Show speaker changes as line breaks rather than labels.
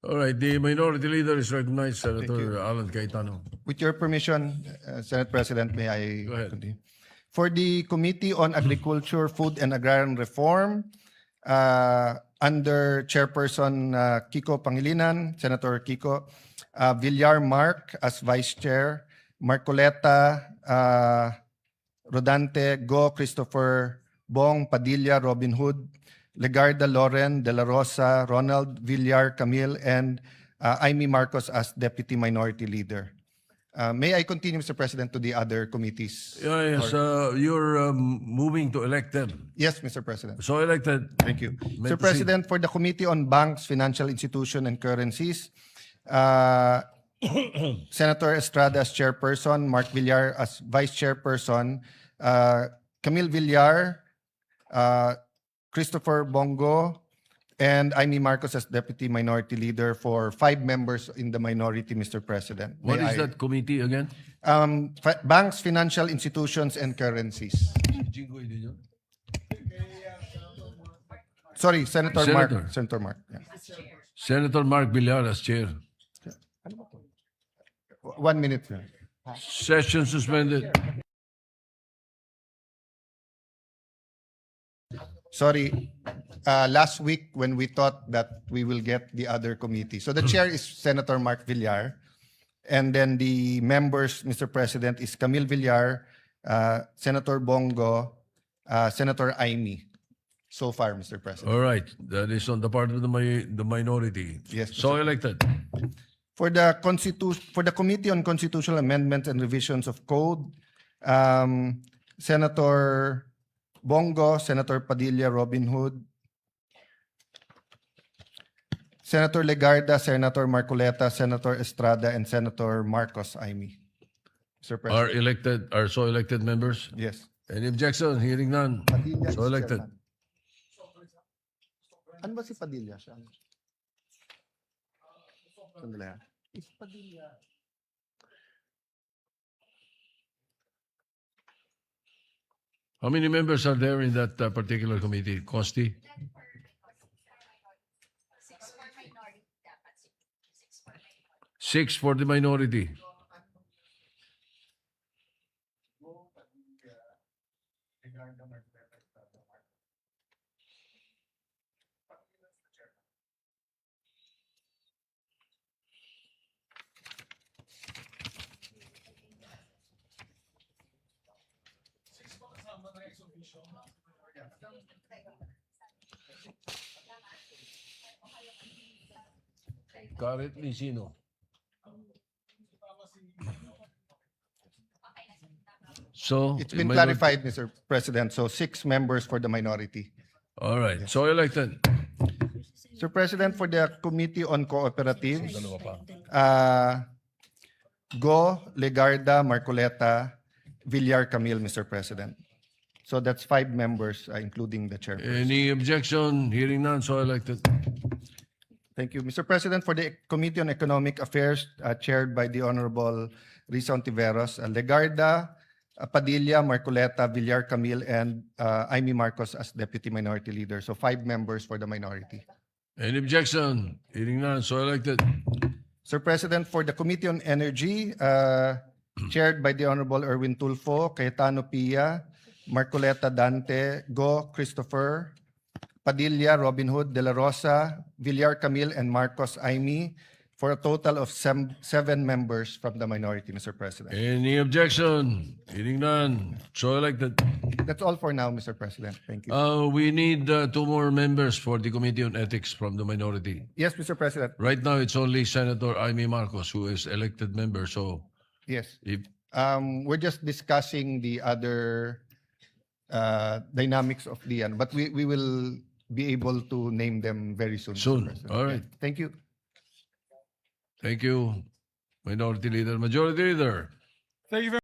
All right, the minority leader is recognized, Senator Alan Cayetano.
With your permission, Senate President, may I
Go ahead.
continue? For the Committee on Agriculture, Food and Agrarian Reform, under Chairperson Kiko Pangilinan, Senator Kiko, Villar Mark as Vice Chair, Marcoleta Rodante, Go, Christopher Bong, Padilla, Robin Hood, Legarda Loren, De La Rosa, Ronald Villar Camille, and Amy Marcos as Deputy Minority Leader. May I continue, Mr. President, to the other committees?
Yes, you're moving to elect them.
Yes, Mr. President.
So elected.
Thank you.
May
Mr.
proceed.
President, for the Committee on Banks, Financial Institution, and Currencies, Senator Estrada as Chairperson, Mark Villar as Vice Chairperson, Camille Villar, Christopher Bongo, and Amy Marcos as Deputy Minority Leader for 5 members in the minority, Mr. President.
What
May
is that committee again?
Banks, Financial Institutions, and Currencies. Sorry, Senator
Senator.
Mark. Senator Mark. Yeah.
Senator Mark Villar as chair.
1 minute. Sir.
Session suspended.
Sorry, last week when we thought that we will get the other committee. So the chair is Senator Mark Villar, and then the members, Mr. President, is Camille Villar, Senator Bongo, Senator Amy. So far, Mr. President.
All right, that is on the part of the minority.
Yes,
So elected.
For the Committee on Constitutional Amendments and Revisions of Code, Senator Bongo, Senator Padilla, Robin Hood, Senator Legarda, Senator Marcoleta, Senator Estrada, and Senator Marcos Amy. Mr. President.
Are so elected members?
Yes.
Any objection? Hearing none.
Padilla
So
is
elected.
chairman. Ano ba si Padilla? Siya? Sandali ha. Is Padilla.
How many members are there in that particular committee? Costi? 6 for the minority. Currently, sino? So,
It's been
minority-
clarified, Mr. President. So 6 members for the minority.
All right, so elected.
Mr. President, for the Committee on Cooperatives,
Dalawa pa.
Go, Legarda, Marcoleta, Villar Camille, Mr. President. So that's 5 members, including the chairperson.
Any objection? Hearing none, so elected.
Thank you. Mr. President, for the Committee on Economic Affairs, chaired by the Honorable Risa Ontiveros, Legarda, Padilla, Marcoleta, Villar Camille, and Amy Marcos as Deputy Minority Leader. So 5 members for the minority.
Any objection? Hearing none, so elected.
Sir President, for the Committee on Energy, chaired by the Honorable Erwin Tulfo, Cayetano Pia, Marcoleta Dante, Go, Christopher, Padilla, Robin Hood, De La Rosa, Villar Camille, and Marcos Amy, for a total of 7 members from the minority, Mr. President.
Any objection? Hearing none, so elected.
That's all for now, Mr. President. Thank you.
We need 2 more members for the Committee on Ethics from the minority.
Yes, Mr. President.
Right now, it's only Senator Amy Marcos who is elected member. So,
Yes.
if
We're just discussing the other dynamics of the but we will be able to name them very soon. Mr.
Soon.
President.
All right.
Thank you.
Thank you, Minority Leader. Majority Leader.
Thank you very